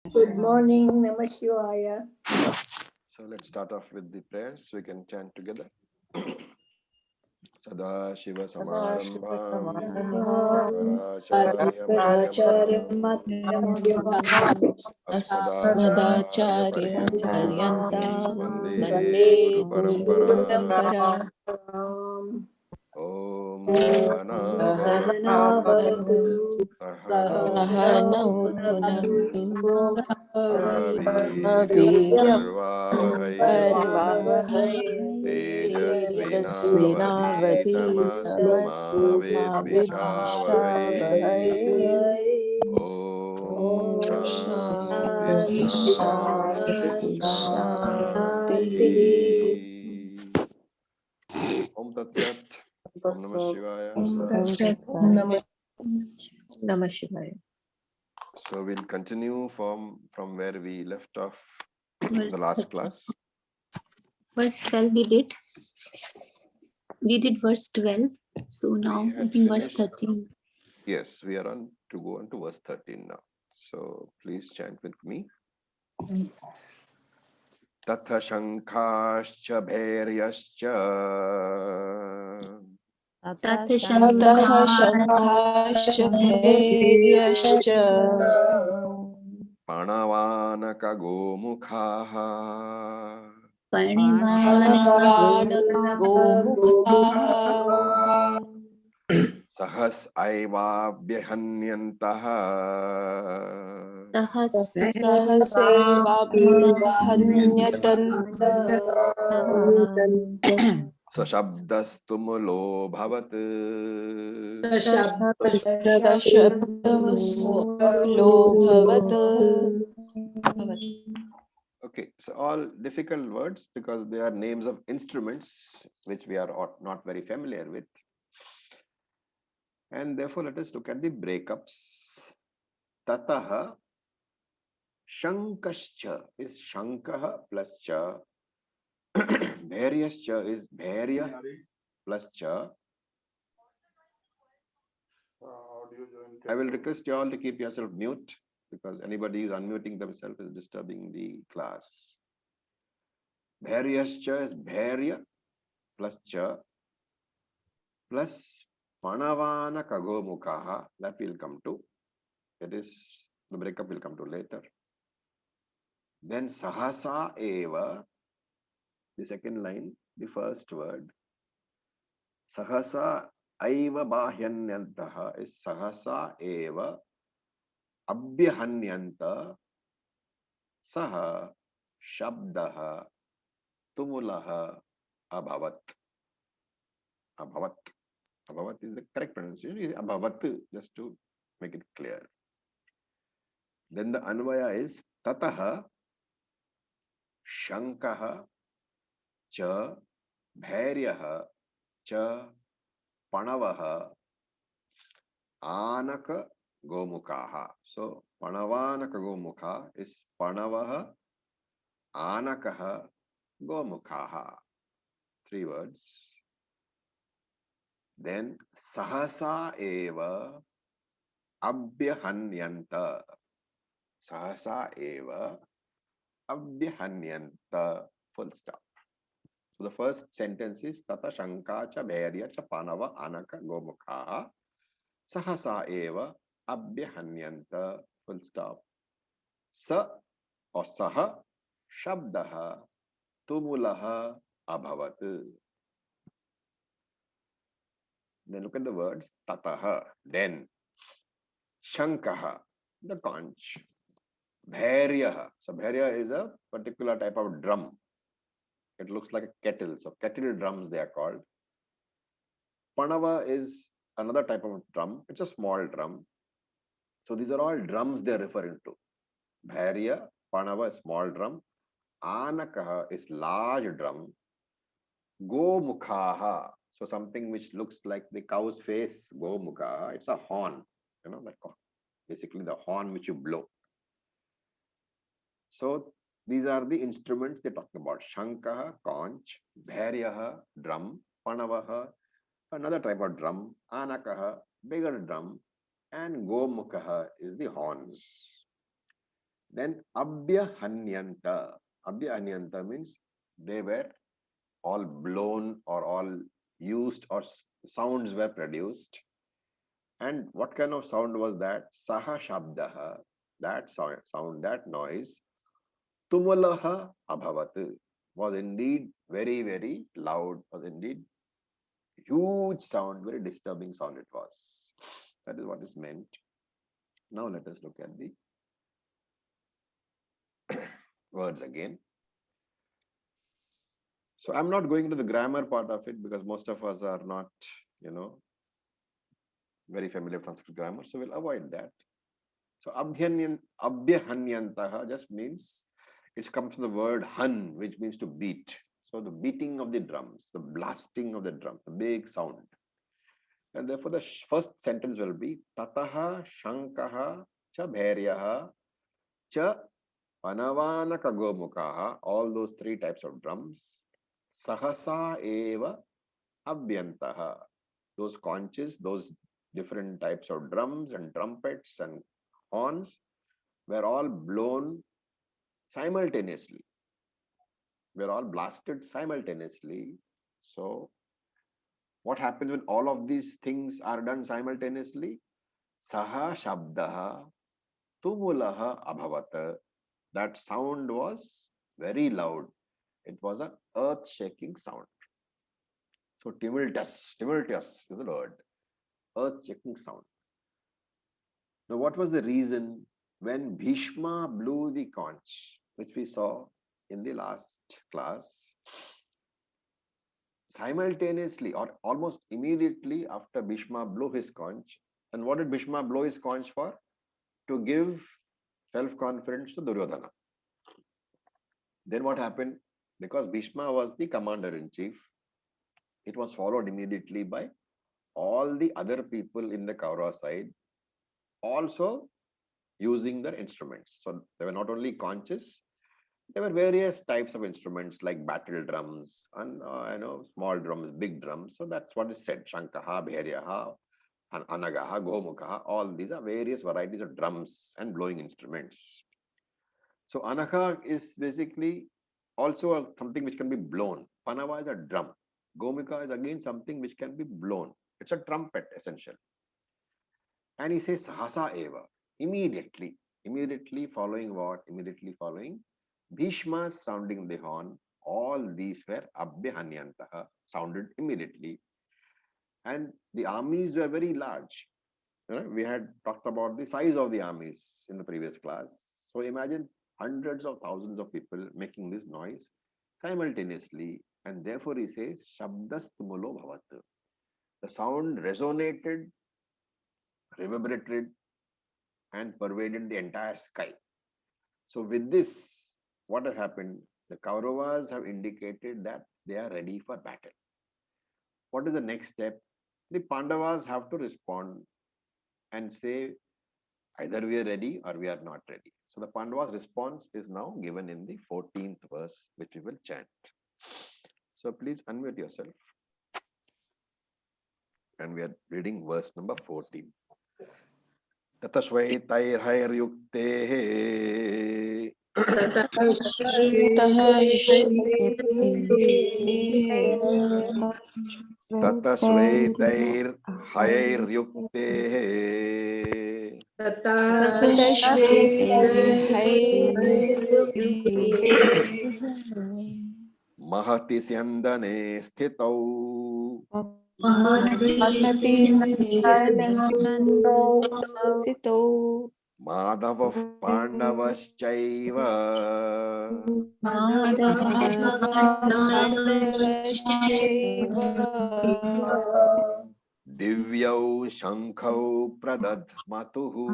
Good morning, Namah Shivaya. So let's start off with the prayers. We can chant together. Sada Shiva Samarambham Shankaracharya Madhyamam Asmadacharya Paryantam Vande Guru Parampara. Om Sahana Sahanavatu Sahanau Punaktu Savyam Karvavahai Karvavahai Tejasvinavadheetamastu Ma Tejasvinavadheetamastu Vidvishavahai Om Om Shanti Shanti Shanti Shanti Shanti Om Tat Sat. Om Namah Shivaya. Namah Shivaya. So we'll continue from where we left off the last class. Verse 12 we did. We did verse 12. So now We I had think verse finished. 13. Yes, we are on to go on to verse 13 now. So please chant with me. Tatha Shankascha Bhairyascha Tat Tah Shankhash Bhairyascha Panavanaka Gomukhaha Panavanaka Gomukhaha Sahas Aivabhyahanyantaha Sahasevabhyahanyatanta Sashabdastumulo Bhavat Sashabdamulo bhavata. Okay, so all difficult words because they are names of instruments which we are not very familiar with. And therefore, let us look at the breakups. Tataha Shankascha is Shankaha plus cha. Bhairyascha is Bhairya plus cha. I will request you all to keep yourself mute because anybody who is unmuting themselves is disturbing the class. Bhairyascha is Bhairya plus cha plus Panavana Kagomukhaha. That will come to. That is, the breakup will come to later. Then Sahasa Eva, the second line, the first word. Sahasa Aiva Bahyanyantaha is Sahasa Eva Abhyahanyanta Saha Shabdaha Tumulaha Abhavat. Abhavat. Abhavat is the correct pronunciation. Abhavat, just to make it clear. Then the Anvaya is Tataha Shankaha Cha Bhairyaha Cha Panavaha Anaka Gomukhaha. So Panavanaka Gomukha is Panavaha Anakaha Gomukhaha. 3 words. Then Sahasa Eva Abhyahanyanta. Sahasa Eva Abhyahanyanta. Full stop. So the first sentence is Tata Shanka cha Bhairya cha Panava Anaka Gomukhaha Sahasa Eva Abhyahanyanta. Full stop. Sa or Saha Shabdaha Tumulaha Abhavat. Then look at the words Tataha, then Shankaha, the conch. Bhairyaha. So Bhairya is a particular type of drum. It looks like a kettle. So kettle drums they are called. Panava is another type of drum. It's a small drum. So these are all drums they are referring to. Bhairya, Panava, small drum. Anakaha is large drum. Gomukhaha. So something which looks like the cow's face, Gomukha. It's a horn. You know, that basically the horn which you blow. So these are the instruments they're talking about. Shankaha, conch, Bhairyaha, drum, Panavaha, another type of drum, Anakaha, bigger drum, and Gomukhaha is the horns. Then abhyahanyanta. Abhyahanyanta means they were all blown or all used or sounds were produced. And what kind of sound was that? Saha shabdaha. That sound, that noise. Tumalaha abhavat. Was indeed very, very loud. Was indeed huge sound, very disturbing sound it was. That is what is meant. Now let us look at the words again. So I'm not going to the grammar part of it because most of us are not, very familiar with Sanskrit grammar, so we'll avoid that. So abhyanyantaha just means it comes from the word han, which means to beat. So the beating of the drums, the blasting of the drums, the big sound. And therefore the first sentence will be tataha shankaha cha bhairyaha cha panavanaka gomukaha, all those three types of drums. Sahasa eva abhyantaha. Those conches, those different types of drums and trumpets and horns were all blown simultaneously. Were all blasted simultaneously. So what happens when all of these things are done simultaneously? Saha shabdaha tumulaha abhavat. That sound was very loud. It was an earth-shaking sound. So tumultuous is the word. Earth-shaking sound. Now what was the reason when Bhishma blew the conch, which we saw in the last class? Simultaneously or almost immediately after Bhishma blew his conch. And what did Bhishma blow his conch for? To give self-confidence to Duryodhana. Then what happened? Because Bhishma was the commander-in-chief, it was followed immediately by all the other people in the Kaurava side also using their instruments. So there were not only conches, there were various types of instruments like battle drums and small drums, big drums. So that's what is said. Shankaha, Bhairyaha, Anagaha, Gomukaha. All these are various varieties of drums and blowing instruments. So Anagha is basically also something which can be blown. Panava is a drum. Gomika is again something which can be blown. It's a trumpet essentially. And he says Sahasa eva. Immediately following what? Immediately following Bhishma sounding the horn. All these were abhyanyantaha, sounded immediately. And the armies were very large. We had talked about the size of the armies in the previous class. So imagine hundreds of thousands of people making this noise simultaneously. And therefore he says Shabdastumulo bhavat. The sound resonated, reverberated, and pervaded the entire sky. So with this, what has happened? The Kauravas have indicated that they are ready for battle. What is the next step? The Pandavas have to respond and say, either we are ready or we are not ready. So the Pandavas' response is now given in the 14th verse, which we will chant. So please unmute yourself. And we are reading verse number 14. Tatashvaitairhairyuktehe Tatashvaitairhairyuktehe Mahati Syandane Sthitau Madhava Pandavaschaiva Divyau Shankau Pradadmatuhu.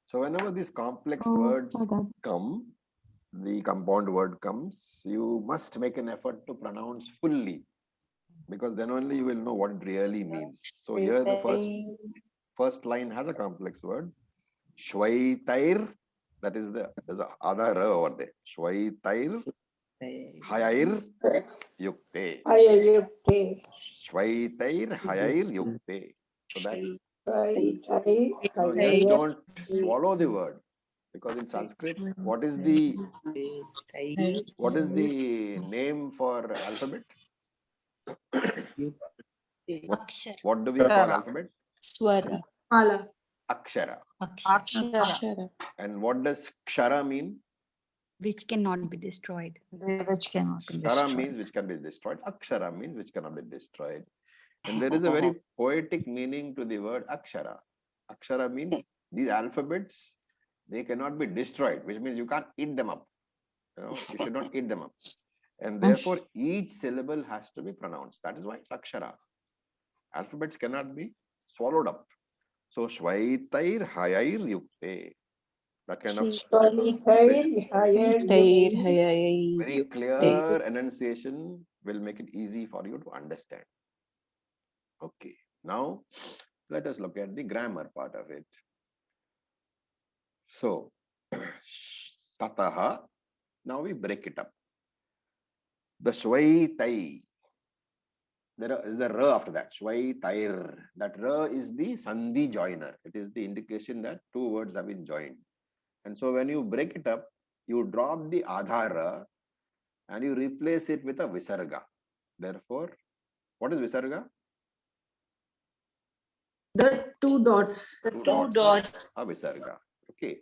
So whenever these complex words come, the compound word comes, you must make an effort to pronounce fully, because then only you will know what it really means. So here the first line has a complex word. Shvaitair, that is there's a other over there. Shvaitair Hayair yukte. Ayayukte. Shvaitair hayair yukte. So that Sai. no, just don't swallow the word, because in Sanskrit, what is the name for alphabet? What do we call alphabet? Swara. Mala. Akshara. Akshara. And what does kshara mean? Which cannot be destroyed. Which cannot be Kshara destroyed. means which can be destroyed. Akshara means which cannot be destroyed. And there is a very poetic meaning to the word akshara. Akshara means these alphabets, they cannot be destroyed, which means you can't eat them up. You know, you should not eat them up. And therefore, each syllable has to be pronounced. That is why it's akshara. Alphabets cannot be swallowed up. So, shvaitair hayair yukte. That kind of Swalitair. Hayar. Tair hayai very yukte. clear enunciation will make it easy for you to understand. Okay, now let us look at the grammar part of it. So, tataha, now we break it up. The shvaitai, there is a ra after that, shvaitair. That ra is the sandhi joiner. It is the indication that two words have been joined. And so when you break it up, you drop the adhara and you replace it with a visarga. Therefore, what is visarga? The two dots. Two dots. A visarga. Okay.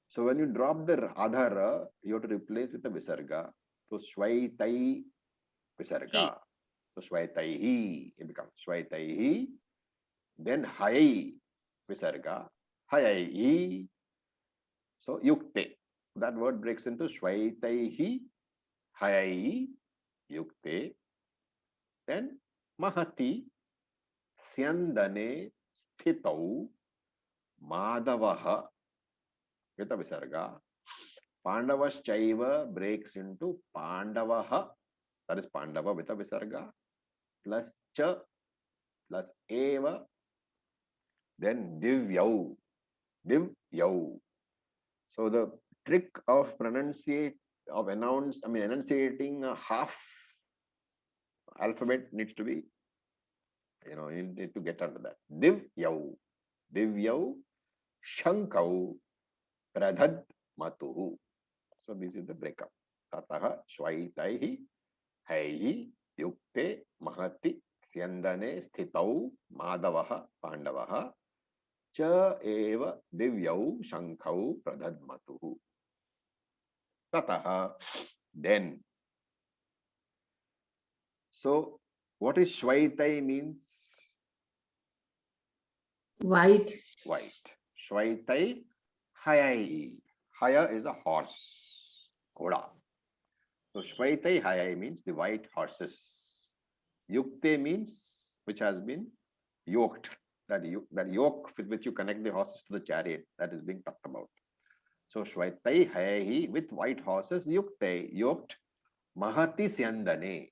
So when you drop the adhara, you have to replace with a visarga. So shvaitai visarga. So shvaitaihi, it becomes shvaitaihi. Then hayai visarga. Hayaihi. So yukte. That word breaks into shvaitaihi, hayai, yukte. Then mahati, syandane, sthitau, madavaha, with a visarga. Pandavaschaiva breaks into pandavaha, that is pandava with a visarga, plus cha, plus eva, then divyau, divyau. So the trick of enunciating a half alphabet needs to be, you need to get under that. Divyau, divyau, shankau, pradhad matuhu. So this is the breakup. Tataha shvaitaihi, haihi, yukte, mahati, syandane, sthitau, madavaha, pandavaha, cha eva divyau, shankau, pradhad matuhu. Tataha, then. So what is shvaitai means? White. White. Shvaitai hayai. Haya is a horse. Ghoda. So shvaitai hayai means the white horses. Yukte means which has been yoked. That yoke with which you connect the horses to the chariot, that is being talked about. So shvaitai hayai, with white horses, yukte, yoked, mahati syandane.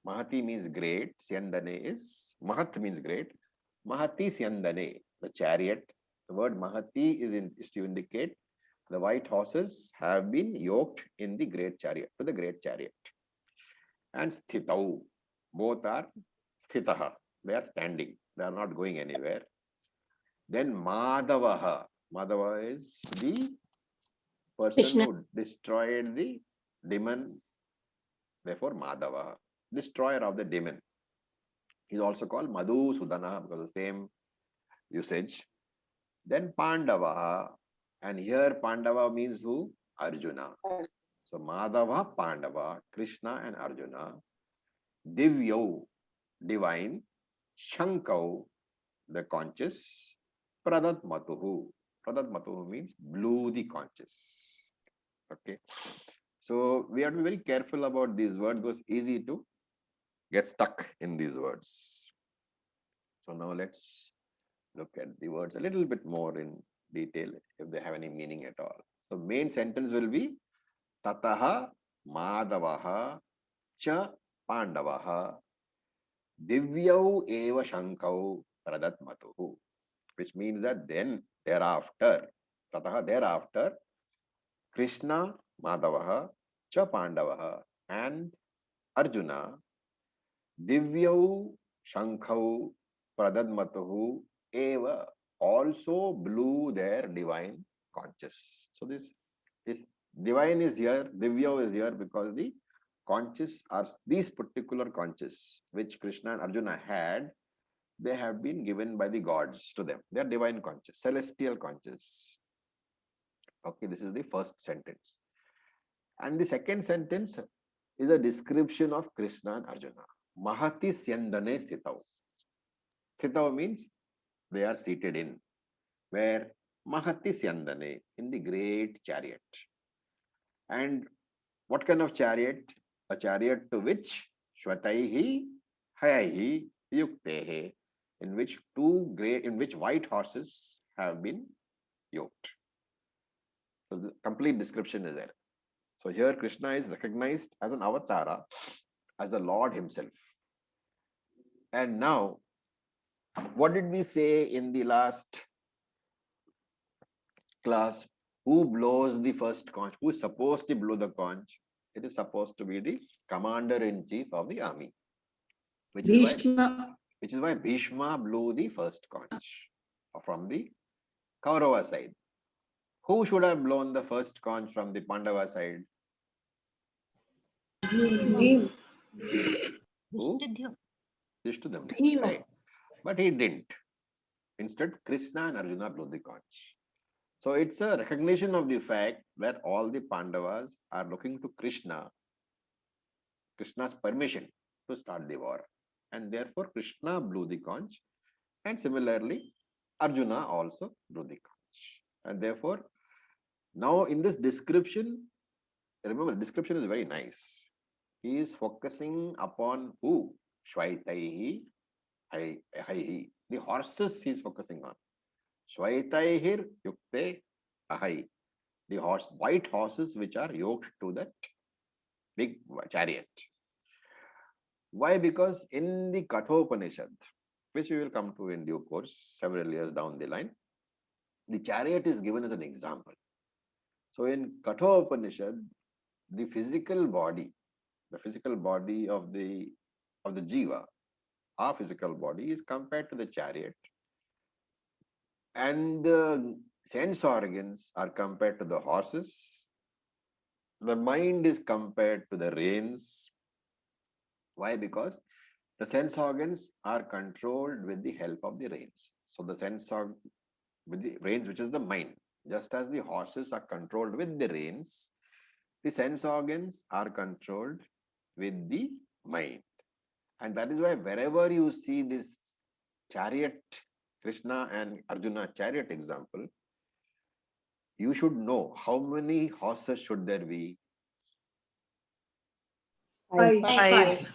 Mahati means great, syandane is, mahat means great. Mahati syandane, the chariot. The word mahati is to indicate the white horses have been yoked in the great chariot, to the great chariot. And sthitau, both are sthitaha, they are standing, they are not going anywhere. Then madavaha, madava is the person Krishna. who destroyed the demon, therefore madava, destroyer of the demon. He is also called Madhusudana because of the same usage. Then Pandava, and here Pandava means who? Arjuna. So Madhava, Pandava, Krishna and Arjuna. Divyau, divine. Shankau, the conscious. Pradat Matuhu. Pradat Matuhu means blew the conscious. Okay. So we have to be very careful about these words because it's easy to get stuck in these words. So now let's look at the words a little bit more in detail if they have any meaning at all. So main sentence will be Tataha Madavaha Cha Pandavaha Divyau Eva Shankau Pradat Matuhu, which means that then thereafter, Tataha thereafter, Krishna Madavaha Cha Pandavaha and Arjuna, Divyau Shankau Pradadmatahu Eva also blew their divine conches. So this divine is here, Divyau is here because the conches are these particular conches which Krishna and Arjuna had. They have been given by the gods to them. They are divine conches, celestial conches. Okay, this is the first sentence. And the second sentence is a description of Krishna and Arjuna. Mahati Syandane Sthitau. Sthitau means they are seated in. Where? Mahati Syandane, in the great chariot. And what kind of chariot? A chariot to which Shvataihi Hayaihi Yuktehe, in which white horses have been yoked. So the complete description is there. So here Krishna is recognized as an avatara, as the Lord himself. And now, what did we say in the last class? Who blows the first conch? Who is supposed to blow the conch? It is supposed to be the commander-in-chief of the army. Which is why Bhishma blew the first conch from the Kaurava side. Who should have blown the first conch from the Pandava side? Bhim. Who? Did Drishtadumna. Bhima. Right. But he didn't. Instead, Krishna and Arjuna blew the conch. So it's a recognition of the fact that all the Pandavas are looking to Krishna's permission to start the war. And therefore, Krishna blew the conch. And similarly, Arjuna also blew the conch. And therefore, now in this description, remember, the description is very nice. He is focusing upon who? Shvaitaihi, Haihi. The horses he is focusing on. Shvaitaihir yukte ahai. The white horses which are yoked to that big chariot. Why? Because in the Kathopanishad, which we will come to in due course, several years down the line, the chariot is given as an example. So in Kathopanishad, the physical body of the jiva, our physical body, is compared to the chariot, and the sense organs are compared to the horses. The mind is compared to the reins. Why? Because the sense organs are controlled with the help of the reins. So the with the reins, which is the mind, just as the horses are controlled with the reins, the sense organs are controlled with the mind. And that is why wherever you see this chariot, Krishna and Arjuna chariot example, you should know how many horses should there be? Five.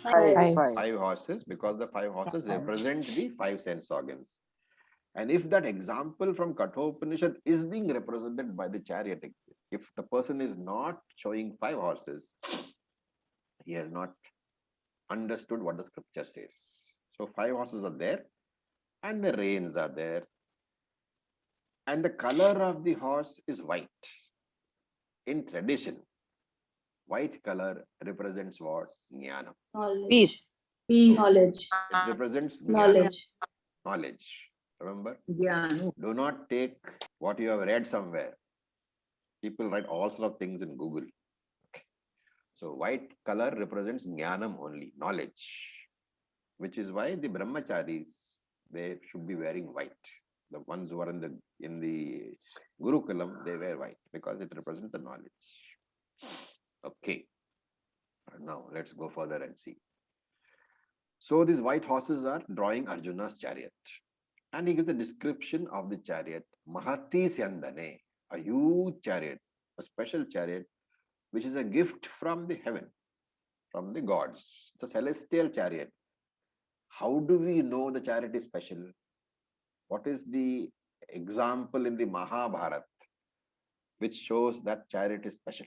Five horses, because the five horses represent the five sense organs. And if that example from Kathopanishad is being represented by the chariot, if the person is not showing five horses, he has not understood what the scripture says. So five horses are there, and the reins are there. And the color of the horse is white. In tradition, white color represents what? Jnana. Peace. Knowledge. It represents jnana, Knowledge. knowledge. Remember? Yeah. Do not take what you have read somewhere. People write all sorts of things in Google. Okay. So white color represents jnanam only, knowledge. Which is why the brahmacharis, they should be wearing white. The ones who are in the Gurukulam, they wear white because it represents the knowledge. Okay. Now let's go further and see. So these white horses are drawing Arjuna's chariot. And he gives a description of the chariot. Mahati Syandane, a huge chariot, a special chariot, which is a gift from the heaven, from the gods. It's a celestial chariot. How do we know the chariot is special? What is the example in the Mahabharata which shows that chariot is special?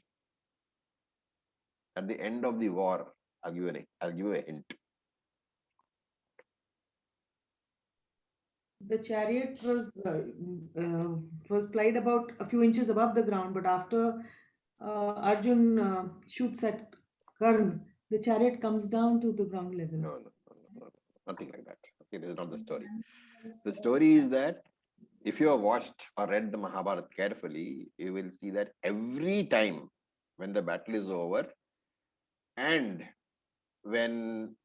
At the end of the war, I'll give you a hint. The chariot was plied about a few inches above the ground, but after Arjun shoots at Karn, the chariot comes down to the ground level. No. Nothing like that. Okay, this is not the story. The story is that if you have watched or read the Mahabharata carefully, you will see that every time when the battle is over and when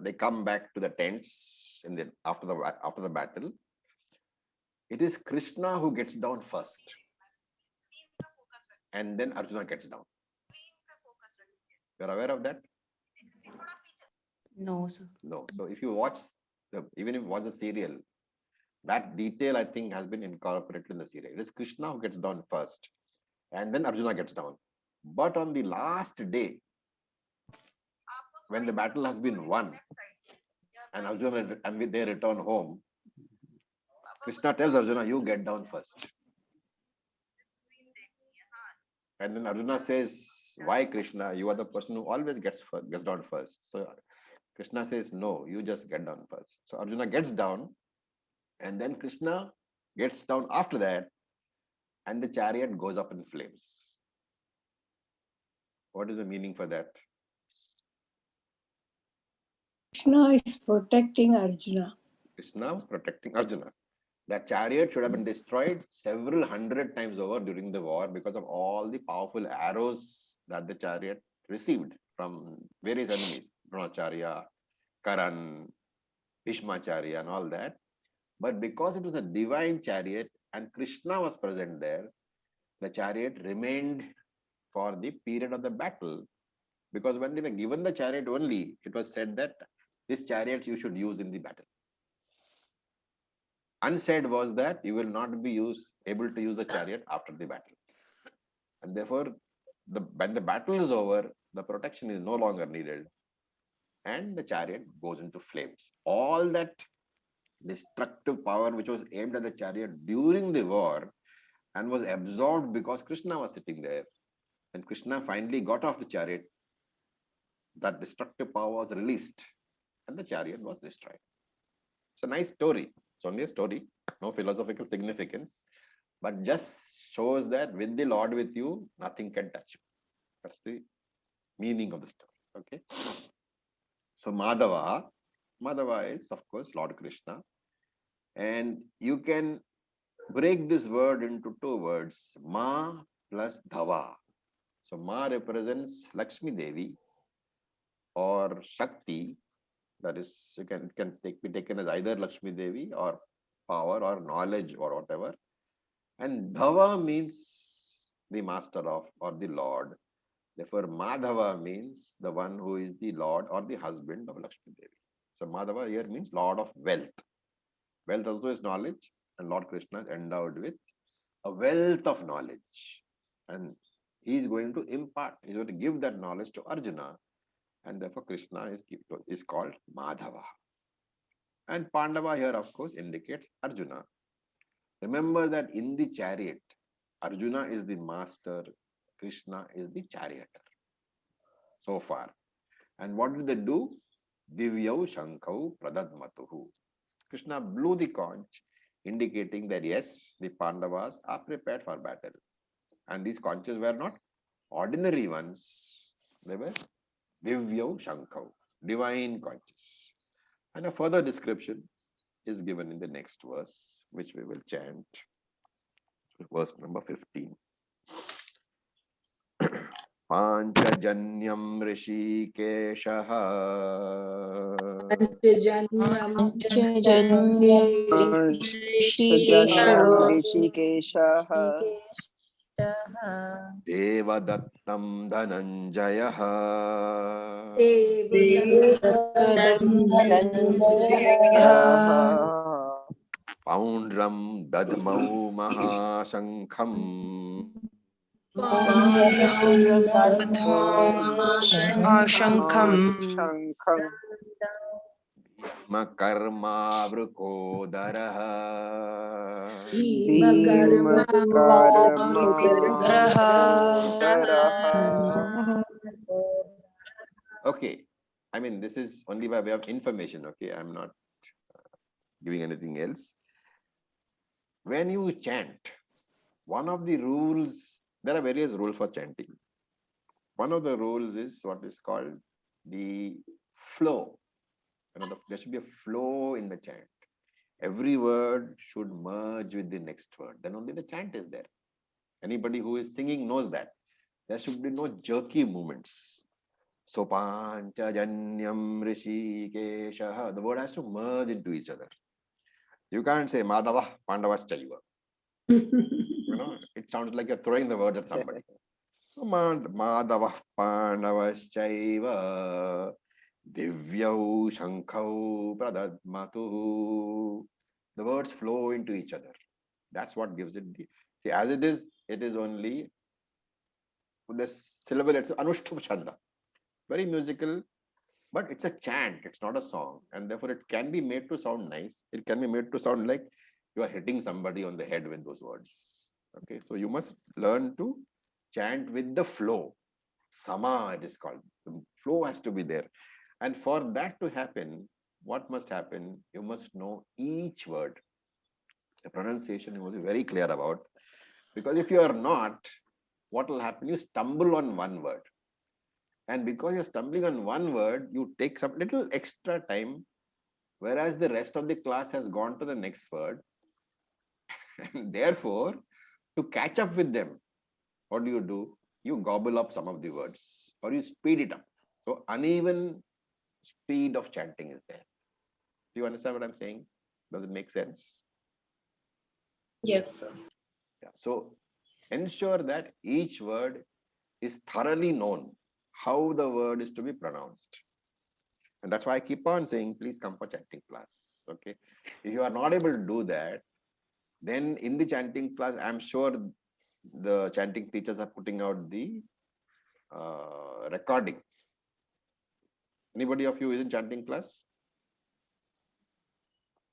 they come back to the tents after the battle, it is Krishna who gets down first, and then Arjuna gets down. You're aware of that? No, sir. No. So if you watch even if you watch the serial, that detail I think has been incorporated in the serial. It is Krishna who gets down first, and then Arjuna gets down. But on the last day, when the battle has been won, and Arjuna and they return home, Krishna tells Arjuna, "You get down first." And then Arjuna says, "Why, Krishna? You are the person who always gets down first." So Krishna says, "No, you just get down first." So Arjuna gets down, and then Krishna gets down after that, and the chariot goes up in flames. What is the meaning for that? Krishna is protecting Arjuna. Krishna was protecting Arjuna. That chariot should have been destroyed several hundred times over during the war because of all the powerful arrows that the chariot received from various enemies, Dronacharya, Karan, Bhishmacharya, and all that. But because it was a divine chariot and Krishna was present there, the chariot remained for the period of the battle. Because when they were given the chariot only, it was said that this chariot you should use in the battle. Unsaid was that you will not be able to use the chariot after the battle. And therefore, when the battle is over, the protection is no longer needed. And the chariot goes into flames. All that destructive power which was aimed at the chariot during the war and was absorbed because Krishna was sitting there. When Krishna finally got off the chariot, that destructive power was released and the chariot was destroyed. It's a nice story. It's only a story, no philosophical significance, but just shows that with the Lord with you, nothing can touch you. That's the meaning of the story. Okay. So Madhava is, of course, Lord Krishna. And you can break this word into two words, Ma plus Dhava. So Ma represents Lakshmi Devi or Shakti. That is, it can be taken as either Lakshmi Devi or power or knowledge or whatever. And Dhava means the master of or the Lord. Therefore, Madhava means the one who is the Lord or the husband of Lakshmi Devi. So Madhava here means Lord of wealth. Wealth also is knowledge, and Lord Krishna is endowed with a wealth of knowledge. And he is going to impart, he is going to give that knowledge to Arjuna. And therefore, Krishna is called Madhava. And Pandava here, of course, indicates Arjuna. Remember that in the chariot, Arjuna is the master, Krishna is the charioteer. So far. And what did they do? Divyau Shankau Pradadmatuhu. Krishna blew the conch, indicating that yes, the Pandavas are prepared for battle. And these conches were not ordinary ones. They were Divyau Shankau, divine conches. And a further description is given in the next verse, which we will chant. Verse number 15. Panchajanyam Rishikeshaha ऋषिकेशः Devadattam Dhananjayaha Poundram Dadmau Mahashankham शङ्खम् Makarma Vrukodaraha Okay, I mean, this is only by way of information, okay? I'm not giving anything else. When you chant, one of the rules, there are various rules for chanting. one of the rules is what is called the flow. There should be a flow in the chant. Every word should merge with the next word. Then only the chant is there. Anybody who is singing knows that. There should be no jerky movements. Sopanchajanyam Rishikeshaha. The word has to merge into each other. You can't say Madhava Pandavaschaiva. It sounds like you're throwing the word at somebody. So Madhava Pandavaschaiva Divyau Shankau Pradadmatu. The words flow into each other. That's what gives it the. See, as it is only the syllable, it's Anushtup Chanda. Very musical, but it's a chant, it's not a song. And therefore, it can be made to sound nice. It can be made to sound like you are hitting somebody on the head with those words. Okay, so you must learn to chant with the flow. Sama, it is called. The flow has to be there. And for that to happen, what must happen? You must know each word. The pronunciation you must be very clear about. Because if you are not, what will happen? You stumble on one word. And because you're stumbling on one word, you take some little extra time, whereas the rest of the class has gone to the next word. And therefore, to catch up with them, what do? You gobble up some of the words or you speed it up. So uneven speed of chanting is there. Do you understand what I'm saying? Does it make sense? Yes, sir. Yeah. So ensure that each word is thoroughly known, how the word is to be pronounced. And that's why I keep on saying, please come for chanting class. Okay. If you are not able to do that, then in the chanting class, I'm sure the chanting teachers are putting out the recording. Anybody of you is in chanting class?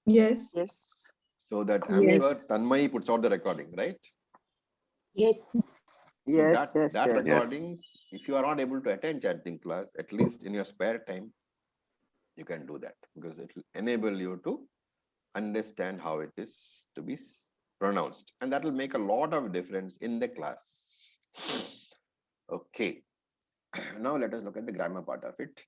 Yes. Yes. So that I'm Yes. sure Tanmay puts out the recording, right? Yes. Yes, So yes, that yes. recording, if you are not able to attend chanting class, at least in your spare time, you can do that because it will enable you to understand how it is to be pronounced. And that will make a lot of difference in the class. Okay. Now let us look at the grammar part of it.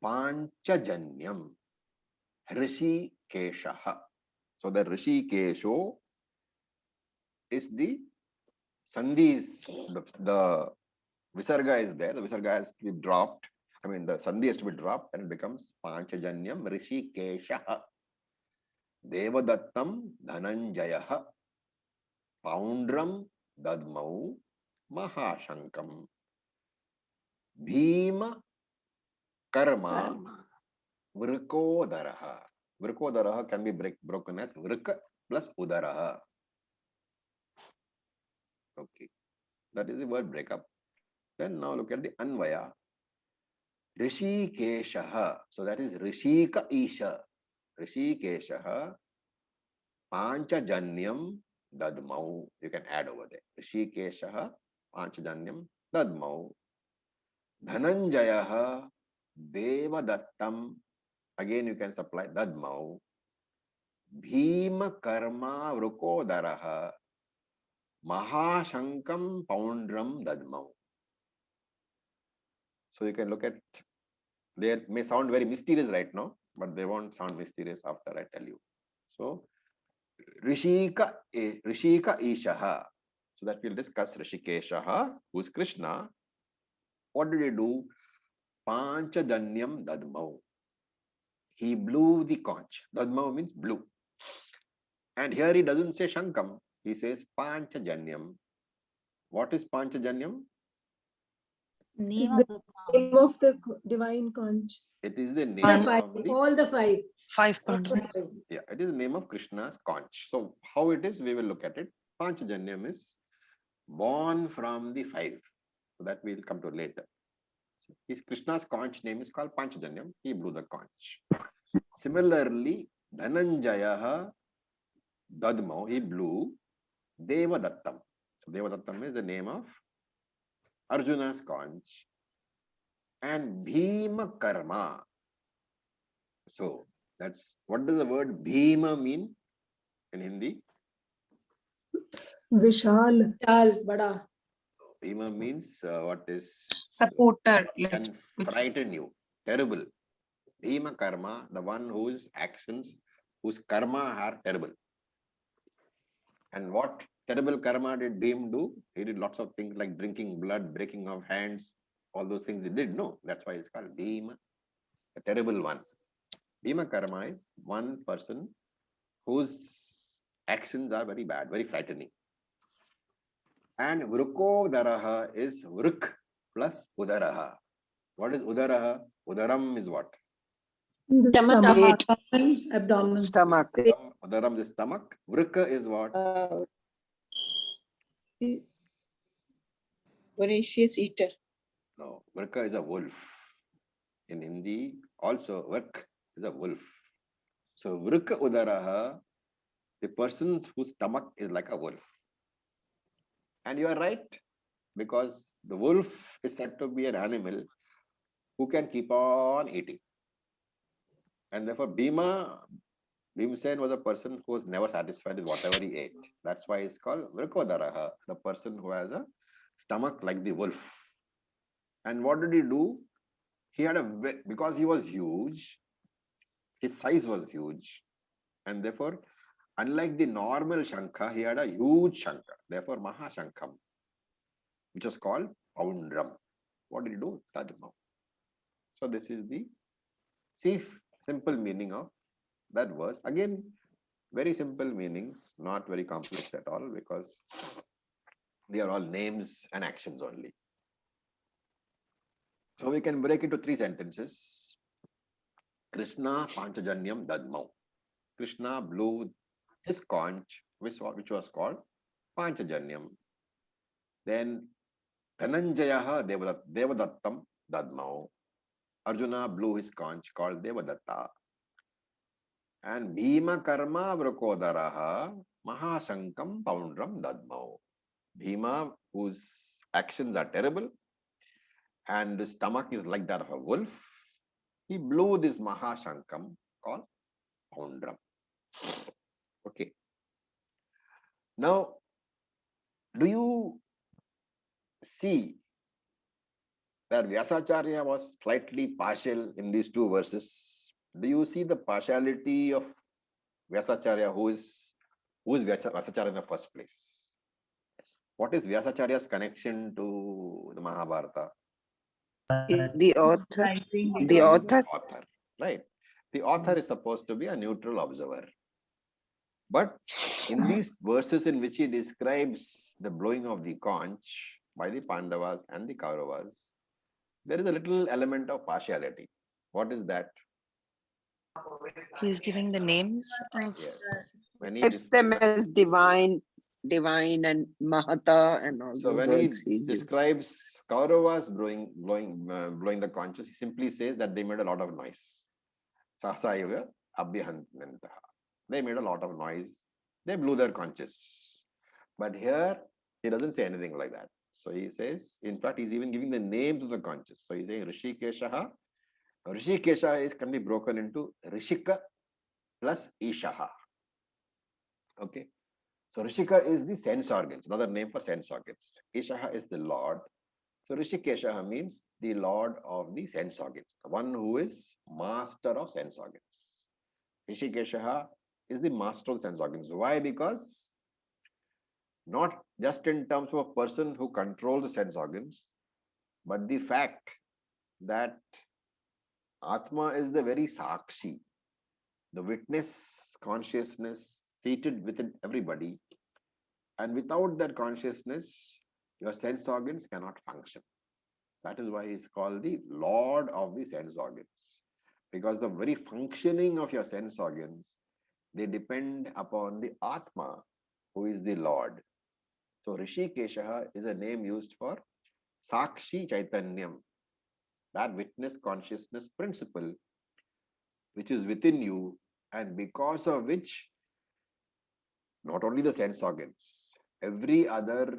Panchajanyam Rishikeshaha. So the Rishikesho is the Sandhi is the Visarga is there. The Visarga has to be dropped. I mean, the Sandhi has to be dropped and it becomes Panchajanyam Rishikeshaha. Devadattam Dhananjayaha. Poundram Dadmau Mahashankam. Bhima Karma Vrikodaraha. Vrikodaraha can be broken as Vrika plus Udaraha. Okay. That is the word breakup. Then now look at the Anvaya. Rishikeshaha. So that is Rishika Isha. Rishikeshaha. Panchajanyam Dadmau. You can add over there. Rishikeshaha. Panchajanyam Dadmau. Dhananjayaha. Devadattam. Again you can supply Dadmau. Bhima Karma Vrikodaraha. Mahashankam Poundram Dadmau. So you can look at, they may sound very mysterious right now, but they won't sound mysterious after I tell you. So Rishika Ishaha. So that we'll discuss Rishikeshaha, who is Krishna. What did he do? Panchajanyam Dadmau. He blew the conch. Dadmau means blew. And here he doesn't say Shankam. He says Panchajanyam. What is Panchajanyam? Name the of name of the divine conch. It is the name Pan- of the... All the five. 5 pounds. Yeah, it is the name of Krishna's conch. So how it is, we will look at it. Panchajanyam is born from the 5. So that we will come to later. So Krishna's conch name is called Panchajanyam. He blew the conch. Similarly, Dhananjayaha Dadmau, he blew Devadattam. So Devadattam is the name of Arjuna's conch. And Bhima Karma. So that's, what does the word Bhima mean in Hindi? Vishal. Vishal, bada. Bhima means what is Supporter, like can frighten you, terrible. Bhima karma, the one whose actions, whose karma are terrible. And what terrible karma did Bhim do? He did lots of things like drinking blood, breaking of hands, all those things he did. No, that's why it's called Bhima, a terrible one. Bhima karma is one person whose actions are very bad, very frightening. And Vrukodaraha is Vruk plus Udaraha. What is Udaraha? Udaram is what? The Stomach. Abdomen. stomach. Udaram is stomach. Vruk is what? Voracious eater. No, Vrka is a wolf. In Hindi, also Vrk is a wolf. So Vrka Udaraha, the person whose stomach is like a wolf. And you are right, because the wolf is said to be an animal who can keep on eating. And therefore, Bhimsen was a person who was never satisfied with whatever he ate. That's why it's called Vrkodaraha, the person who has a stomach like the wolf. And what did he do? He had because he was huge, his size was huge. And therefore, unlike the normal Shankha, he had a huge Shankha. Therefore, Mahashankham, which was called Poundram. What did he do? Tadma. So this is the simple meaning of that verse. Again, very simple meanings, not very complex at all, because they are all names and actions only. So we can break into 3 sentences. Krishna Panchajanyam Dadmau. Krishna blew his conch, which was called Panchajanyam. Then Dhananjayaha Devadattam Dadmau. Arjuna blew his conch called Devadatta. And Bhima Karma Vrakodaraha Mahashankam Poundram Dadmau. Bhima, whose actions are terrible and his stomach is like that of a wolf, he blew this Mahashankam called Poundram. Okay. Now, do you see that Vyasacharya was slightly partial in these 2 verses? Do you see the partiality of Vyasacharya? Who is Vyasacharya in the first place? What is Vyasacharya's connection to the Mahabharata? The author. Writing The author. Author, right? The author is supposed to be a neutral observer. But in these verses in which he describes the blowing of the conch by the Pandavas and the Kauravas, there is a little element of partiality. What is that? He's giving the names of Yes. When he It's them as divine and Mahata and all So those when he words he gives. describes Kauravas blowing the conches, he simply says that they made a lot of noise. Sahasaiva abhyahantantaha. They made a lot of noise. They blew their conches. But here, he doesn't say anything like that. So he says, in fact, he's even giving the names of the conches. So he's saying Rishikeshaha. Rishikesha can be broken into Rishika plus Ishaha. Okay. So Rishika is the sense organs, another name for sense organs. Ishaha is the Lord. So Rishikeshaha means the Lord of the sense organs, the one who is master of sense organs. Rishikeshaha is the master of sense organs. Why? Because not just in terms of a person who controls the sense organs, but the fact that Atma is the very Sakshi, the witness consciousness seated within everybody. And without that consciousness, your sense organs cannot function. That is why he's called the Lord of the sense organs. Because the very functioning of your sense organs, they depend upon the Atma, who is the Lord. So Rishikeshaha is a name used for Sakshi Chaitanyam, that witness consciousness principle, which is within you, and because of which, not only the sense organs, every other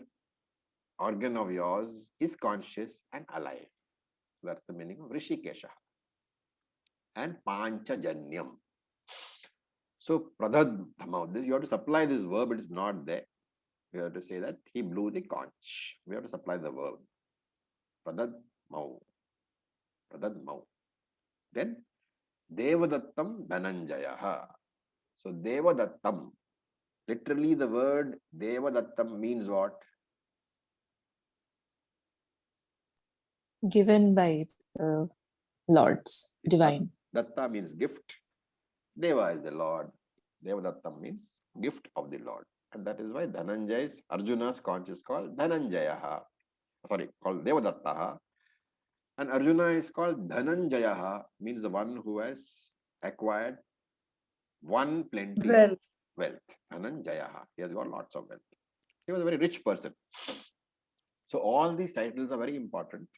organ of yours is conscious and alive. That's the meaning of Rishikesha. And Panchajanyam. So Pradhadhamam, you have to supply this verb, it is not there. we have to say that he blew the conch. We have to supply the verb. Pradadmau. Pradadmau. Then Devadattam Dhananjayaha. So Devadattam. Literally the word Devadattam means what? Given by the lords, divine. Datta means gift. Deva is the Lord. Devadattam means gift of the Lord. And that is why Dhananjay's, Arjuna's conch is called Dhananjayaha. Sorry, called Devadattaha. And Arjuna is called Dhananjayaha, means the one who has acquired one plenty of wealth. Dhananjayaha. He has got lots of wealth. He was a very rich person. So all these titles are very important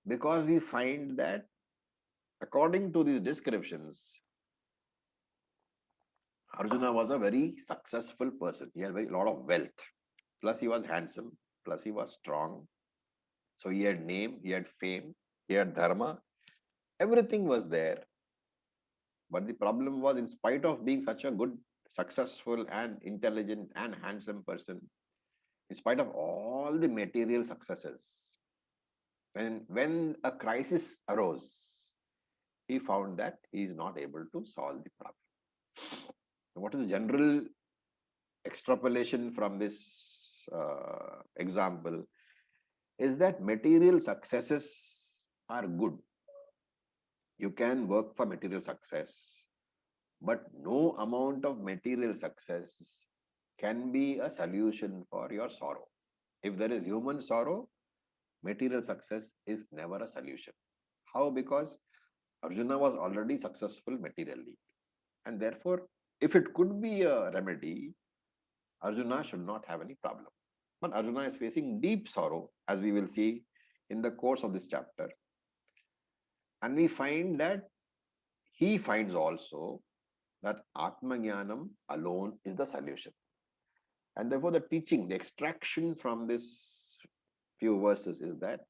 because we find that according to these descriptions, Arjuna was a very successful person. He had a very lot of wealth. Plus he was handsome. Plus he was strong. So he had name, he had fame, he had dharma. Everything was there. But the problem was, in spite of being such a good, successful and intelligent and handsome person, in spite of all the material successes, when a crisis arose, he found that he is not able to solve the problem. What is the general extrapolation from this example is that material successes are good. You can work for material success, but no amount of material success can be a solution for your sorrow. If there is human sorrow, material success is never a solution. How? Because Arjuna was already successful materially. And therefore, if it could be a remedy, Arjuna should not have any problem. But Arjuna is facing deep sorrow, as we will see in the course of this chapter. And we find that he finds also that Atmajnanam alone is the solution. And therefore the teaching, the extraction from this few verses is that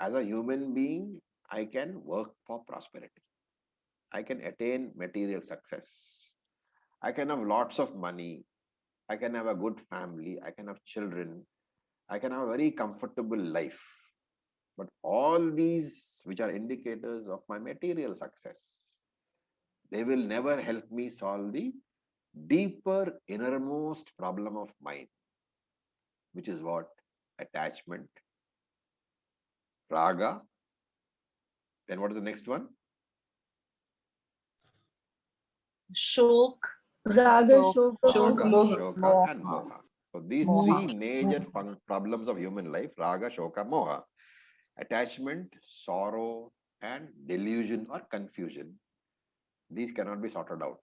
as a human being, I can work for prosperity. I can attain material success. I can have lots of money. I can have a good family. I can have children. I can have a very comfortable life. But all these, which are indicators of my material success, they will never help me solve the deeper, innermost problem of mine, which is what? Attachment, raga. Then what is the next one? Shok. Raga, Shok- Shoka, Moha. Shoka and Moha. So these three major problems of human life, raga, shoka, moha, attachment, sorrow, and delusion or confusion, these cannot be sorted out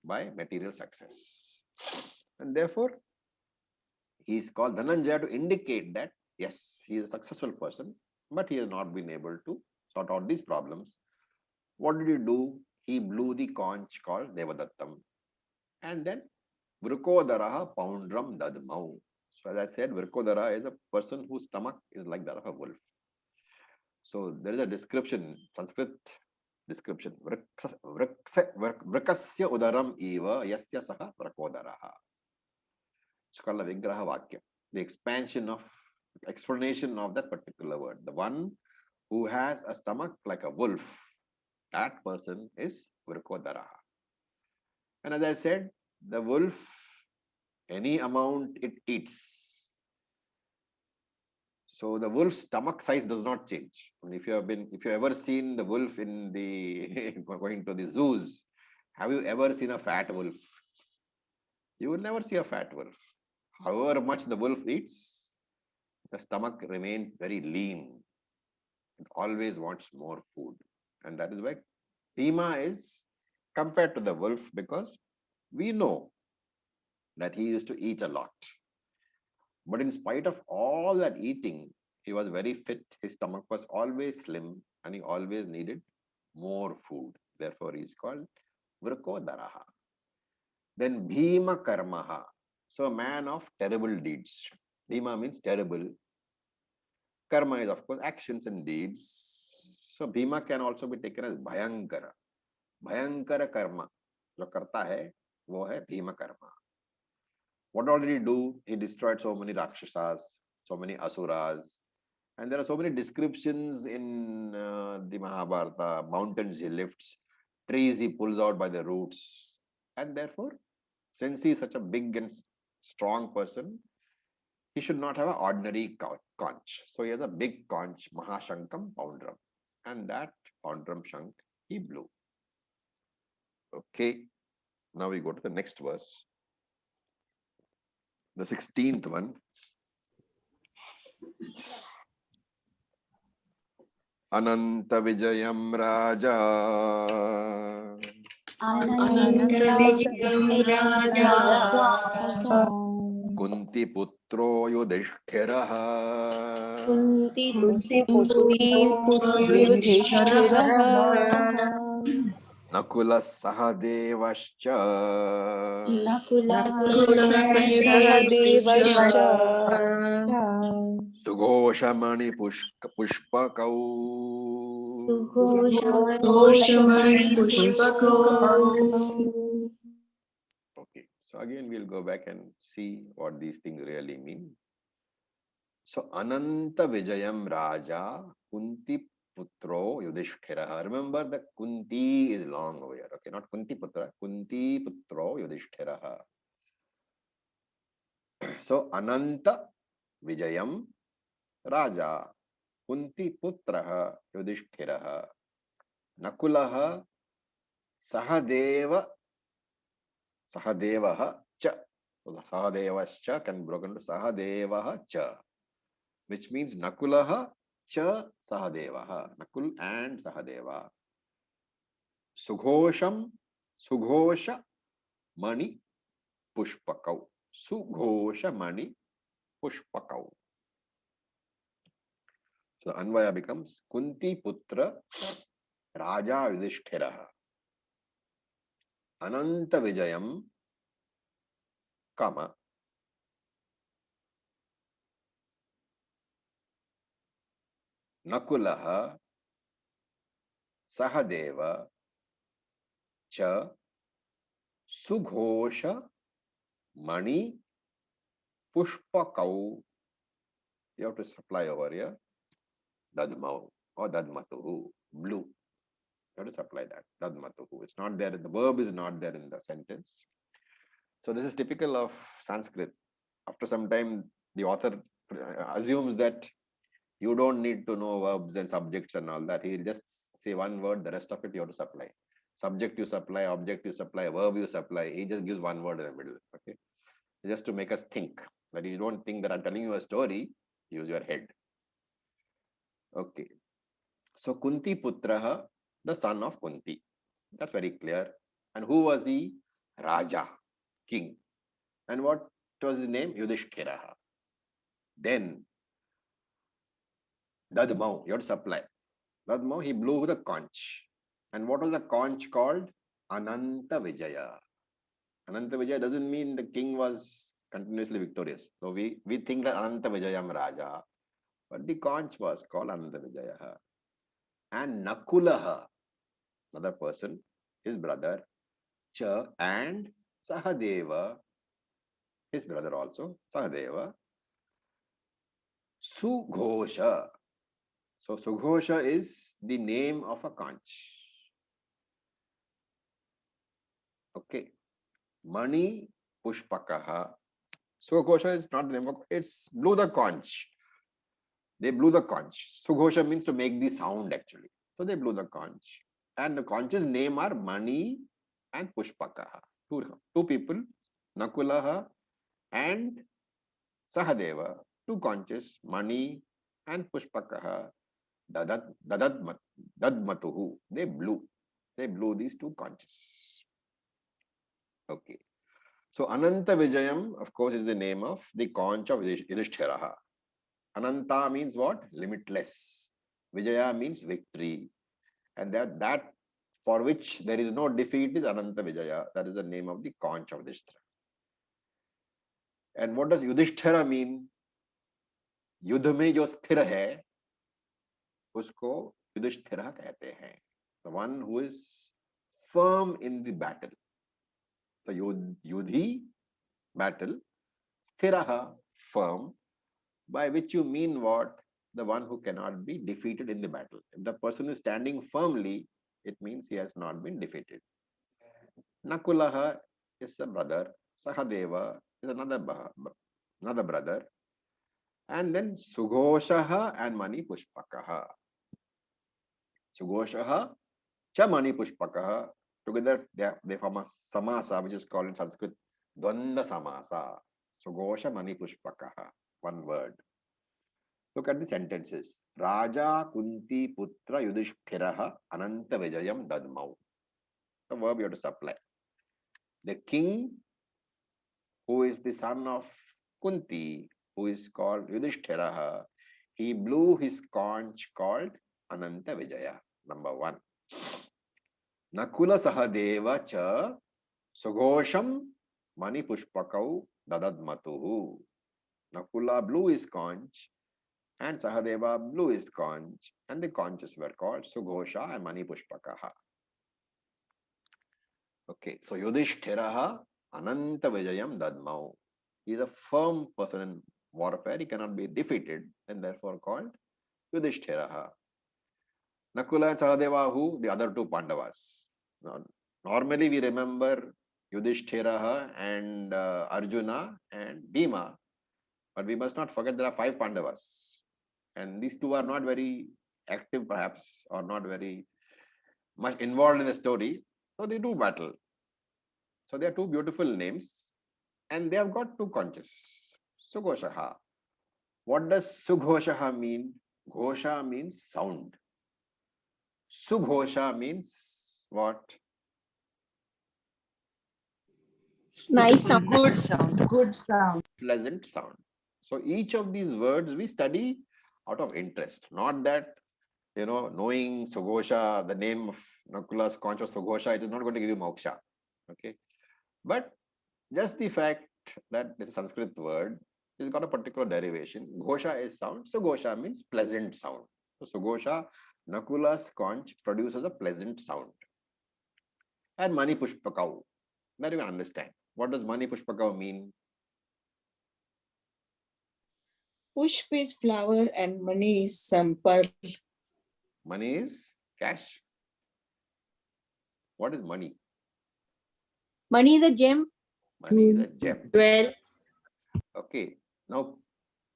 by material success. And therefore, he is called Dhananjaya to indicate that, yes, he is a successful person, but he has not been able to sort out these problems. What did he do? He blew the conch called Devadattam. And then Vrikodaraha Poundram Dadmau. So as I said, Vrikodara is a person whose stomach is like that of a wolf. So there is a description, Sanskrit description. Vrikasya udaram eva yasya saha Vrikodaraha. It's called a Vigraha Vakya. The explanation of that particular word. The one who has a stomach like a wolf, that person is Vrikodaraha. And as I said, the wolf, any amount it eats. So the wolf's stomach size does not change. And if you ever seen the wolf in the going to the zoos, have you ever seen a fat wolf? You will never see a fat wolf. However much the wolf eats, the stomach remains very lean. It always wants more food. And that is why Bhima is compared to the wolf, because we know that he used to eat a lot. But in spite of all that eating, he was very fit. His stomach was always slim and he always needed more food. Therefore, he is called Vrikodaraha. Then Bhima Karmaha. So, a man of terrible deeds. Bhima means terrible. Karma is, of course, actions and deeds. So, Bhima can also be taken as Bhayankara. Bhayankara Karma. जो करता है वो है Bhim Karma. What all did he do? He destroyed so many Rakshasas, so many Asuras. And there are so many descriptions in the Mahabharata. Mountains he lifts, trees he pulls out by the roots. And therefore, since he is such a big and strong person, he should not have an ordinary conch. So he has a big conch, Mahashankam Poundram. And that Poundram Shank he blew. Okay. Now we go to the next verse. The 16th one. Ananta Vijayam Raja Kunti Putro Yudhishthiraha Yudhishthirah Nakula Sahadevascha Sahadevascha Sughoshamani Pushpakau. Okay, so again we'll go back and see what these things really mean. So Ananta Vijayam Raja Kunti Putro Yudhishthiraha. Remember the Kunti is long over here. Okay, not Kunti Putra, Kunti Putro Yudhishthiraha. So Ananta Vijayam Raja Kunti Putraha Yudhishthiraha Nakulaha Sahadevaha cha. Sahadevascha can be broken to Sahadevaha cha, which means Nakulaha cha Sahadevaha. Nakul and Sahadeva. Sughosha Mani Pushpakau. Sughosha Mani Pushpakau. So Anvaya becomes Kunti Putra Raja Yudhishthiraha Ananta Vijayam Kama Nakulaha Sahadeva cha Sughosha Mani Pushpakau. You have to supply over here Dadmau or Dadmatuhu, blue. You have to supply that Dadmatuhu. It's not there. The verb is not there in the sentence. So this is typical of Sanskrit. After some time, the author assumes that you don't need to know verbs and subjects and all that. He'll just say one word, the rest of it you have to supply. Subject you supply, object you supply, verb you supply. He just gives one word in the middle. Okay, just to make us think. But you don't think that I'm telling you a story, use your head. Okay. So Kunti Putraha, the son of Kunti. That's very clear. And who was he? Raja, king. And what was his name? Yudhishthiraha. Then Dadmau, you have to supply. Dadmau, he blew the conch. And what was the conch called? Ananta Vijaya. Ananta Vijaya doesn't mean the king was continuously victorious. So we think that Ananta Vijayam Raja, but the conch was called Ananta Vijaya. And Nakulaha, another person, his brother, Cha and Sahadeva, his brother also, Sahadeva, Sughosha. So Sughosha is the name of a conch. Okay. Mani Pushpakaha. Sughosha is not the name of, it's blew the conch. They blew the conch. Sughosha means to make the sound actually. So they blew the conch. And the conch's name are Mani and Pushpakaha. Two people, Nakulaha and Sahadeva. Two conches, Mani and Pushpakaha. Dadmatuhu. They blew these two conches. Okay. So Ananta Vijayam, of course, is the name of the conch of Yudhishthiraha. Ananta means what? Limitless. Vijaya means victory. And that for which there is no defeat is Ananta Vijaya. That is the name of the conch of Yudhishthira. And what does Yudhishthira mean? Yudh mein jo sthir hai, usko Yudhishthira kehte hain. The one who is firm in the battle. The Yudhi, battle, Sthiraha, firm, by which you mean what? The one who cannot be defeated in the battle. If the person is standing firmly, it means he has not been defeated. Nakulaha is a brother. Sahadeva is another brother. And then Sughoshaha and Mani Pushpakaha. Sughoshaha cha Mani Pushpakaha. Together they form a samasa, which is called in Sanskrit Dvanda samasa. Sughosha Mani Pushpakaha. One word. Look at the sentences. Raja Kunti Putra Yudhishthiraha Ananta Vijayam Dadmau. The verb you have to supply. The king, who is the son of Kunti, who is called Yudhishthiraha, he blew his conch called Ananta Vijaya. Number 1. Nakula Sahadeva cha Sughosham Mani Pushpakau Dadadmatuhu. Nakula blew his conch and Sahadeva blew his conch, and the conches were called Sughosha and Mani Pushpakaha. Okay, so Yudhishthiraha Ananta Vijayam Dadmau. He is a firm person in warfare. He cannot be defeated, and therefore called Yudhishthiraha. Nakula and Sahadeva, who? The other two Pandavas. Now, normally we remember Yudhishthiraha and Arjuna and Bhima, but we must not forget there are 5 Pandavas. And these two are not very active, perhaps, or not very much involved in the story. So they do battle. So they are 2 beautiful names, and they have got 2 conches. Sughoshaha. What does Sughoshaha mean? Ghosha means sound. Sughosha means what? Nice sound. Good sound. Good sound. Pleasant sound. So each of these words we study out of interest, not that, knowing Sughosha, the name of Nakula's conch of Sughosha, it is not going to give you moksha. Okay. But just the fact that this Sanskrit word has got a particular derivation. Ghosha is sound. Sughosha means pleasant sound. So Sughosha, Nakula's conch produces a pleasant sound. And Mani Pushpakau. That you can understand. What does Mani Pushpakau mean? Pushp is flower and Mani is some pearl. Money is cash. What is money? Money is a gem. Money is a gem. Well, Okay. Now,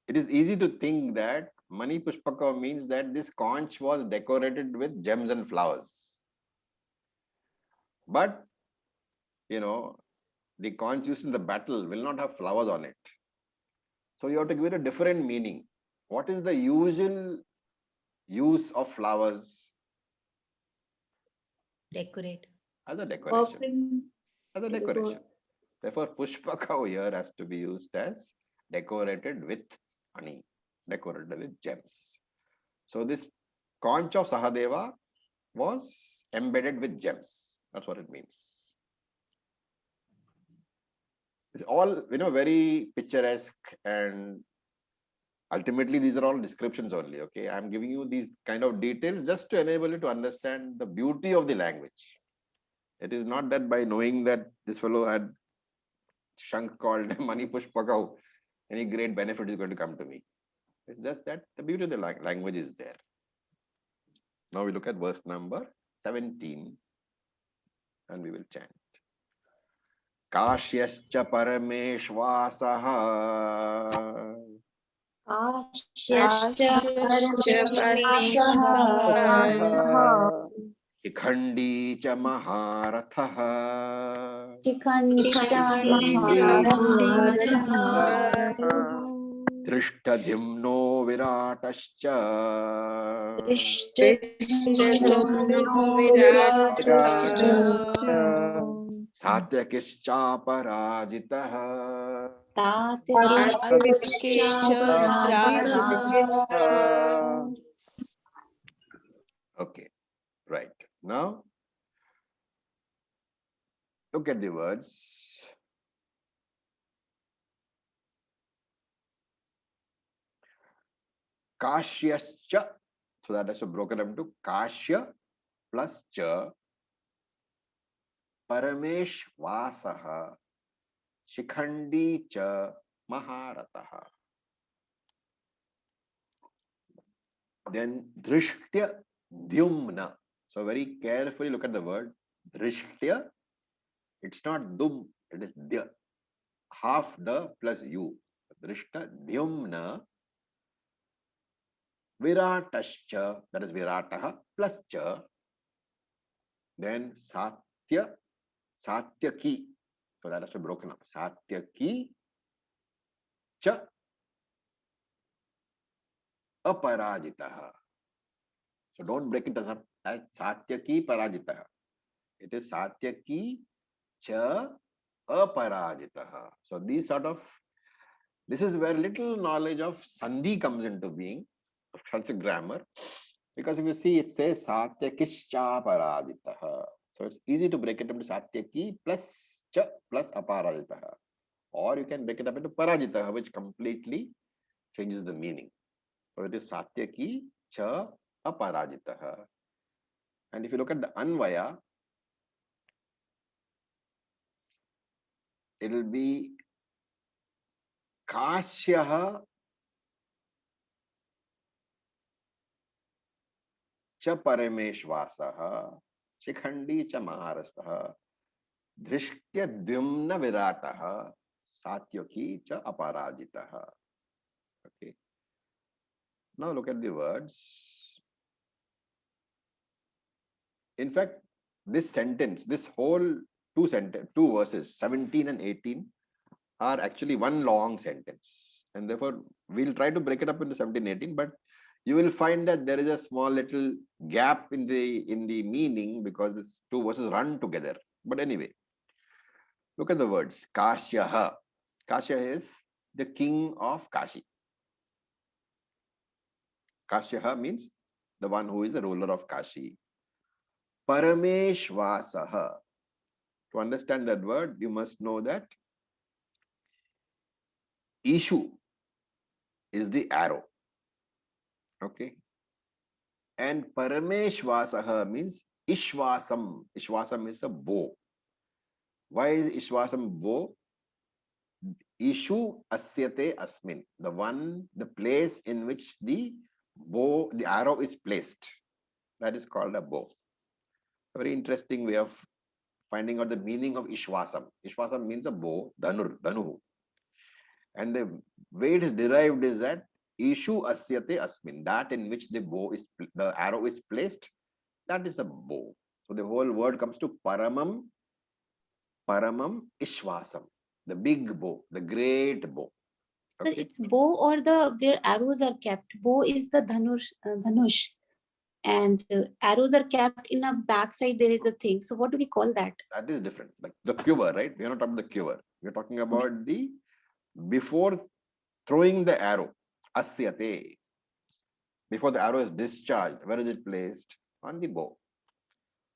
it is easy to think that Mani Pushpaka means that this conch was decorated with gems and flowers. But, the conch used in the battle will not have flowers on it. So you have to give it a different meaning. What is the usual use of flowers? Decorate. As a decoration. often As a decoration. Therefore, Pushpaka here has to be used as decorated with honey, decorated with gems. So this conch of Sahadeva was embedded with gems. That's what it means. It's all, very picturesque, and ultimately these are all descriptions only. Okay, I'm giving you these kind of details just to enable you to understand the beauty of the language. It is not that by knowing that this fellow had Shank called Mani Pushpakau, any great benefit is going to come to me. It's just that the beauty of the language is there. Now we look at verse number 17 and we will chant. Kashyascha Parameshvasaha Shikhandi cha Maharathaha Drishtadhimno Viratascha Satyakischa Parajitaha. Okay, right. Now, look at the words. Kashyascha. So that is broken up to Kashya plus cha. Parameshvasaha. Shikhandi cha Maharataha. Then Drishtya Dyumna. So very carefully look at the word Drishtya. It's not Dum, it is Dya. Half the plus U. Drishta Dyumna. Viratascha, that is Virataha plus cha. Then Satya, Satyaki. So that has to be broken up. Satyaki cha aparajitaha. So don't break it up as Satyaki parajitaha. It is Satyaki cha aparajitaha. So these sort of, this is where little knowledge of Sandhi comes into being, of Sanskrit grammar. Because if you see, it says Satyakischa parajitaha. So it's easy to break it up into Satyaki plus cha plus aparajitaha. Or you can break it up into parajitaha, which completely changes the meaning. So it is Satyaki cha aparajitaha. And if you look at the Anvaya, it will be Kashyaha cha parameshvasaha shikhandi cha maharastaha drishtya dyumna virataha satyaki cha aparajitaha. Okay. Now look at the words. In fact, this sentence, this whole two verses, 17 and 18, are actually one long sentence. And therefore, we'll try to break it up into 17 and 18, but you will find that there is a small little gap in the meaning because these two verses run together. But anyway, look at the words. Kashyaha. Kashya is the king of Kashi. Kashyaha means the one who is the ruler of Kashi. Parameshvasaha. To understand that word, you must know that Ishu is the arrow. Okay. And Parameshvasaha means Ishvasam. Ishvasam is a bow. Why is Ishvasam bow? Ishu asyate asmin. The place in which the bow, the arrow is placed. That is called a bow. A very interesting way of finding out the meaning of Ishvasam. Ishvasam means a bow, Dhanuhu. And the way it is derived is that Ishu asyate asmin, that in which the arrow is placed, that is a bow. So the whole word comes to Paramam Ishvasam, the big bow, the great bow. Sir, Okay. it's bow or the where arrows are kept. Bow is the dhanush, and arrows are kept in a backside. There is a thing. So what do we call that? That is different. Like the quiver, right? We are not talking about the quiver. We are talking about the before throwing the arrow, asyate. Before the arrow is discharged, where is it placed? On the bow.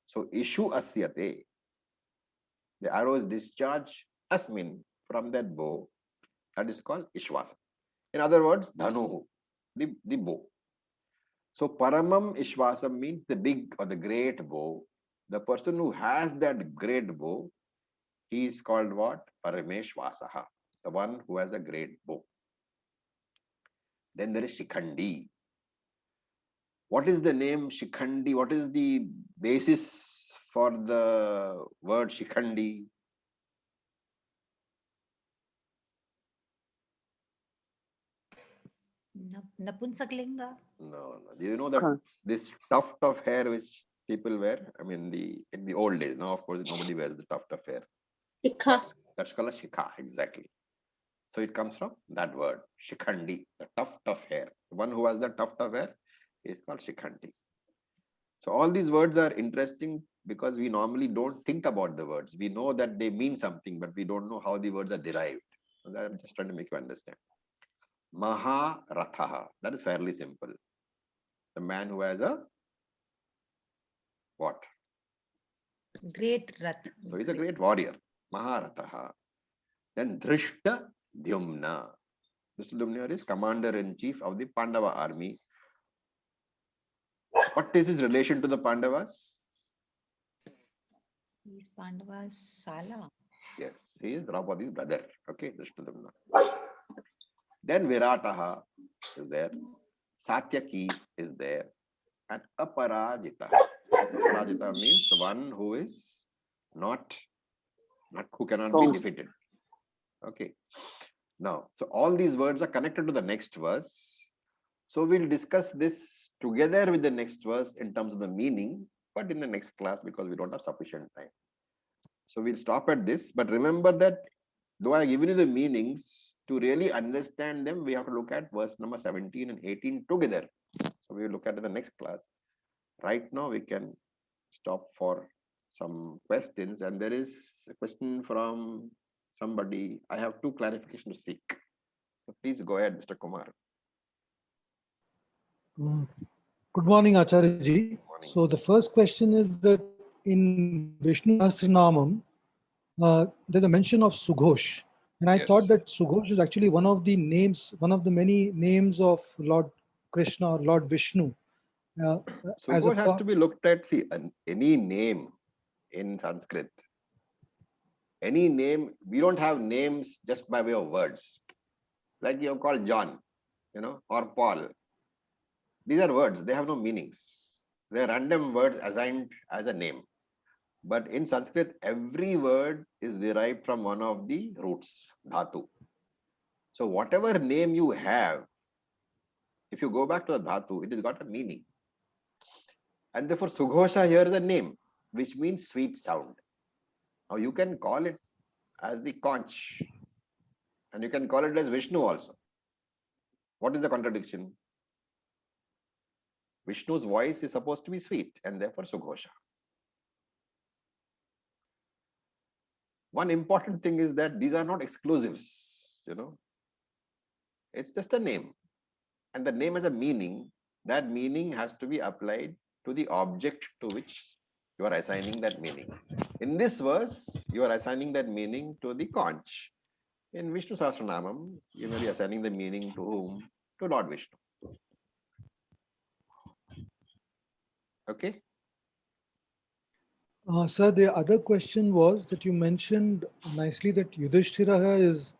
So Ishu asyate. The arrow is discharged asmin, from that bow. That is called Ishvasa. In other words, Dhanuhu, the bow. So Paramam Ishvasam means the big or the great bow. The person who has that great bow, he is called what? Parameshvasaha, the one who has a great bow. Then there is Shikhandi. What is the name Shikhandi? What is the basis for the word Shikhandi? Napunsaklinga. No. Do you know that this tuft of hair which people wear? I mean, in the old days. Now, of course, nobody wears the tuft of hair. Shikha. That's called a shikha, exactly. So it comes from that word, shikhandi, the tuft of hair. The one who has the tuft of hair is called shikhandi. So all these words are interesting because we normally don't think about the words. We know that they mean something, but we don't know how the words are derived. So I'm just trying to make you understand. Maharathaha, that is fairly simple. The man who has a what? Great Rath. So he's a great warrior. Maharathaha. Then Drishta Dyumna. Drishta Dyumna is commander-in-chief of the Pandava army. What is his relation to the Pandavas? He's Pandava's Sala. Yes, he is Draupadi's brother. Okay, Drishta Dyumna. Then Virataha is there. Satyaki is there. And Aparajita. Aparajita means the one who is not who cannot be defeated. Okay. Now, so all these words are connected to the next verse. So we'll discuss this together with the next verse in terms of the meaning, but in the next class because we don't have sufficient time. So we'll stop at this, but remember that though I have given you the meanings, to really understand them, we have to look at verse number 17 and 18 together. So we will look at it in the next class. Right now, we can stop for some questions, and there is a question from somebody. I have two clarifications to seek. So please go ahead, Mr. Kumar. Good morning, Acharya ji. Morning. So the first question is that in Vishnu Sahasranamam, there's a mention of Sughosh. And I Yes. thought that Sughosh is actually one of the names, one of the many names of Lord Krishna or Lord Vishnu. So it has to be looked at, see, any name in Sanskrit. Any name, we don't have names just by way of words. Like you call John, or Paul. These are words, they have no meanings. They are random words assigned as a name. But in Sanskrit, every word is derived from one of the roots, dhatu. So whatever name you have, if you go back to the dhatu, it has got a meaning. And therefore, Sughosha here is a name, which means sweet sound. Now you can call it as the conch, and you can call it as Vishnu also. What is the contradiction? Vishnu's voice is supposed to be sweet, and therefore Sughosha. One important thing is that these are not exclusives, It's just a name. And the name has a meaning. That meaning has to be applied to the object to which you are assigning that meaning. In this verse, you are assigning that meaning to the conch. In Vishnu Sahasranamam, you may be assigning the meaning to whom? To Lord Vishnu. Okay? Sir, the other question was that you mentioned nicely that Yudhishthira is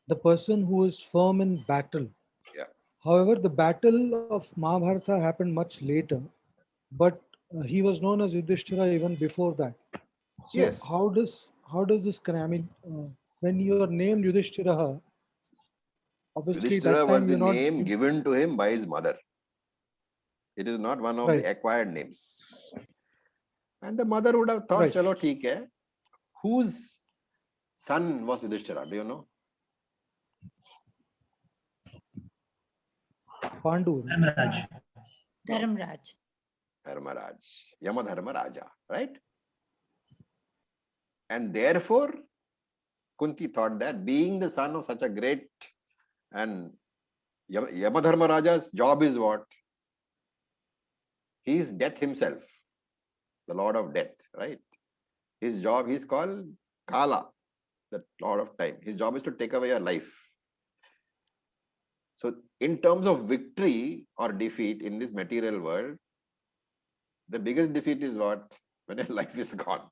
the person who is firm in battle. Yeah. However, the battle of Mahabharata happened much later, but he was known as Yudhishthira even before that. So Yes. How does this connect? I mean, when you are named Yudhishthira, obviously Yudhishthira that was time the you're not. name given to him by his mother. It is not one of Right. the acquired names. And the mother would have thought, Right. chalo, theek hai. Whose son was Yudhishthira? Do you know? Pandu. Dharamraj. Dharmaraj, Yamadharma Raja, right? And therefore, Kunti thought that being the son of such a great, and Yamadharma Raja's job is what? He is death himself, the Lord of Death, right? His job, he's called Kala, the Lord of Time. His job is to take away your life. So in terms of victory or defeat in this material world, the biggest defeat is what? When your life is gone.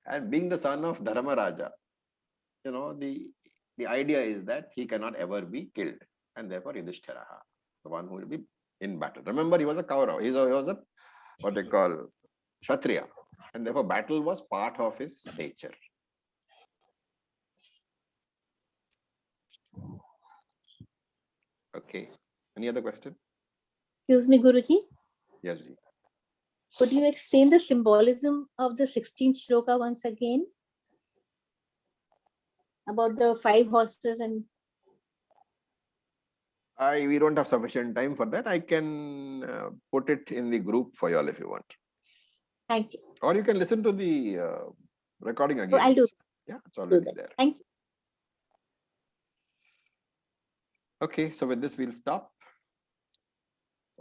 And being the son of Dharma Raja, the idea is that he cannot ever be killed. And therefore Yudhishthira, the one who will be in battle. Remember, he was a Kaurava. He was a, what they call, Kshatriya. And therefore battle was part of his nature. Okay. Any other question? Excuse me, Guruji. Yes, Ji. Could you explain the symbolism of the 16th shloka once again? About the 5 horses and... We don't have sufficient time for that. I can put it in the group for you all if you want. Thank you. Or you can listen to the recording again. I'll do that. Yeah, it's already that. there. Thank you. Okay, so with this we'll stop.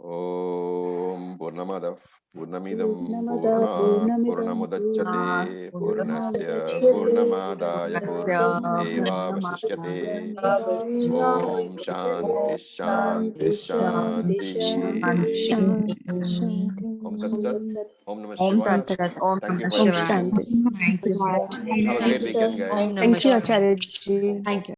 Om Purnamadav Purnamidam Purnamudachyate Purnasya Purnamadaya Purnameva Vasishyate Om Shanti Shanti Shanti Om Tat Sat Om Namah Shivaya. Thank you for your Om patience. Shanti. Thank you. Have a great weekend, guys. Thank you, Acharya ji. Thank you.